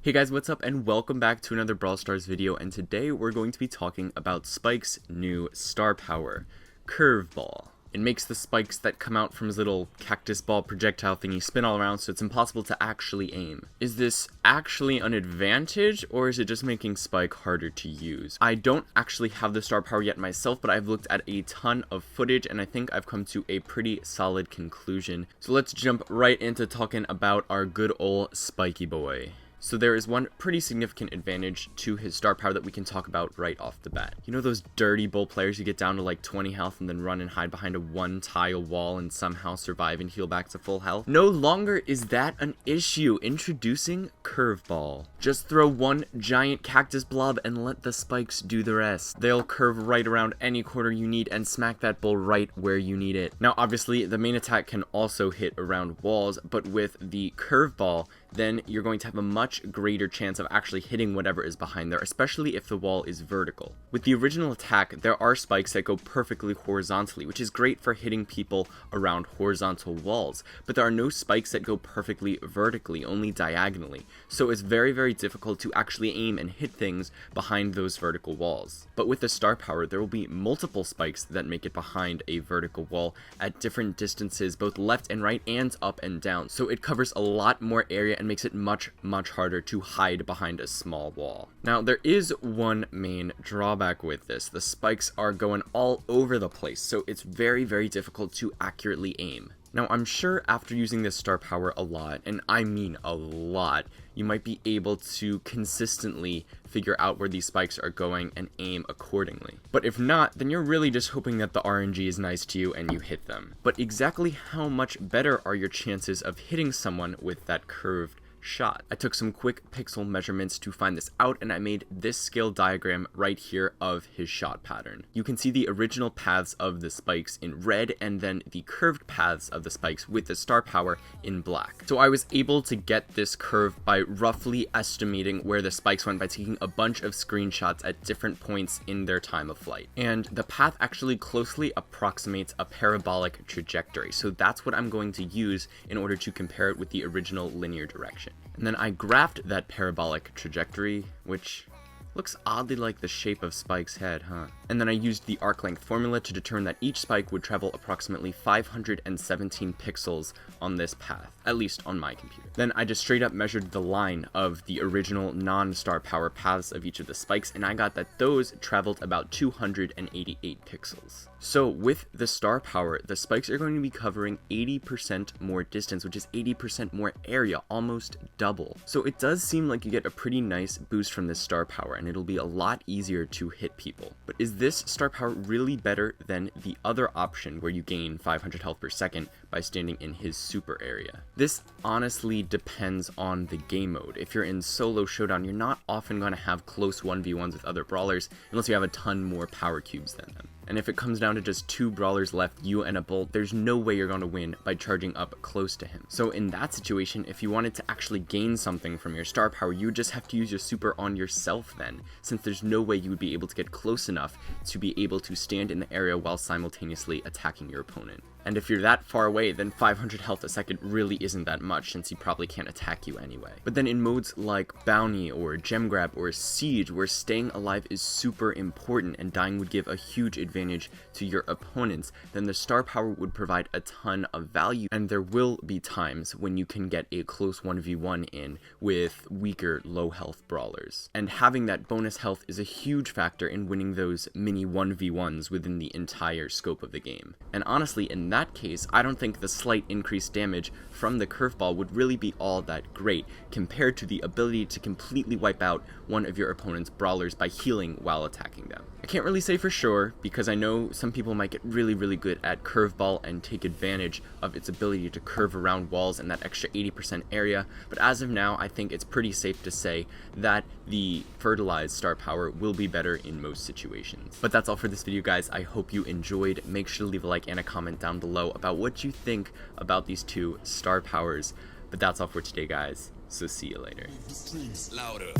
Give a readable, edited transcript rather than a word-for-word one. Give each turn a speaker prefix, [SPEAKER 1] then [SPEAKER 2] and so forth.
[SPEAKER 1] Hey guys, what's up and welcome back to another Brawl Stars video, and today we're going to be talking about Spike's new star power, Curveball. It makes the spikes that come out from his little cactus ball projectile thingy spin all around, so it's impossible to actually aim. Is this actually an advantage, or is it just making Spike harder to use? I don't actually have the star power yet myself, but I've looked at a ton of footage, and I think I've come to a pretty solid conclusion. So let's jump right into talking about our good old Spiky boy. So there is one pretty significant advantage to his star power that we can talk about right off the bat. You know those dirty bull players who get down to like 20 health and then run and hide behind a one tile wall and somehow survive and heal back to full health? No longer is that an issue. Introducing Curveball. Just throw one giant cactus blob and let the spikes do the rest. They'll curve right around any corner you need and smack that bull right where you need it. Now obviously the main attack can also hit around walls, but with the Curveball, then you're going to have a much greater chance of actually hitting whatever is behind there, especially if the wall is vertical. With the original attack, there are spikes that go perfectly horizontally, which is great for hitting people around horizontal walls, but there are no spikes that go perfectly vertically, only diagonally, so it's very difficult to actually aim and hit things behind those vertical walls. But with the star power, there will be multiple spikes that make it behind a vertical wall at different distances, both left and right and up and down, so it covers a lot more area and makes it much harder to hide behind a small wall. Now there is one main drawback with this. The spikes are going all over the place, so it's very difficult to accurately aim. Now I'm sure after using this star power a lot, and I mean a lot, you might be able to consistently figure out where these spikes are going and aim accordingly. But if not, then you're really just hoping that the RNG is nice to you and you hit them. But exactly how much better are your chances of hitting someone with that curved shot? I took some quick pixel measurements to find this out, and I made this scale diagram right here of his shot pattern. You can see the original paths of the spikes in red and then the curved paths of the spikes with the star power in black. So I was able to get this curve by roughly estimating where the spikes went by taking a bunch of screenshots at different points in their time of flight. And the path actually closely approximates a parabolic trajectory, so that's what I'm going to use in order to compare it with the original linear direction. And then I graphed that parabolic trajectory, which looks oddly like the shape of Spike's head, huh? And then I used the arc length formula to determine that each spike would travel approximately 517 pixels on this path, at least on my computer. Then I just straight up measured the line of the original non-star power paths of each of the spikes, and I got that those traveled about 288 pixels. So with the star power, the spikes are going to be covering 80% more distance, which is 80% more area, almost double. So it does seem like you get a pretty nice boost from this star power, and it'll be a lot easier to hit people. But is this star power really better than the other option where you gain 500 health per second by standing in his super area? This honestly depends on the game mode. If you're in solo showdown, you're not often going to have close 1v1s with other brawlers unless you have a ton more power cubes than them. And if it comes down to just two brawlers left, you and a bull, there's no way you're going to win by charging up close to him. So in that situation, if you wanted to actually gain something from your star power, you would just have to use your super on yourself then, since there's no way you would be able to get close enough to be able to stand in the area while simultaneously attacking your opponent. And if you're that far away, then 500 health a second really isn't that much, since he probably can't attack you anyway. But then in modes like Bounty or Gem Grab or Siege, where staying alive is super important and dying would give a huge advantage to your opponents, then the star power would provide a ton of value, and there will be times when you can get a close 1v1 in with weaker low health brawlers. And having that bonus health is a huge factor in winning those mini 1v1s within the entire scope of the game. And honestly, in that case, I don't think the slight increased damage from the curveball would really be all that great compared to the ability to completely wipe out one of your opponent's brawlers by healing while attacking them. I can't really say for sure, because I know some people might get really good at curveball and take advantage of its ability to curve around walls and that extra 80% area, but as of now, I think it's pretty safe to say that the Fertilize star power will be better in most situations. But that's all for this video, guys. I hope you enjoyed. Make sure to leave a like and a comment down below about what you think about these two star powers. But that's all for today, guys, so see you later.
[SPEAKER 2] Louder.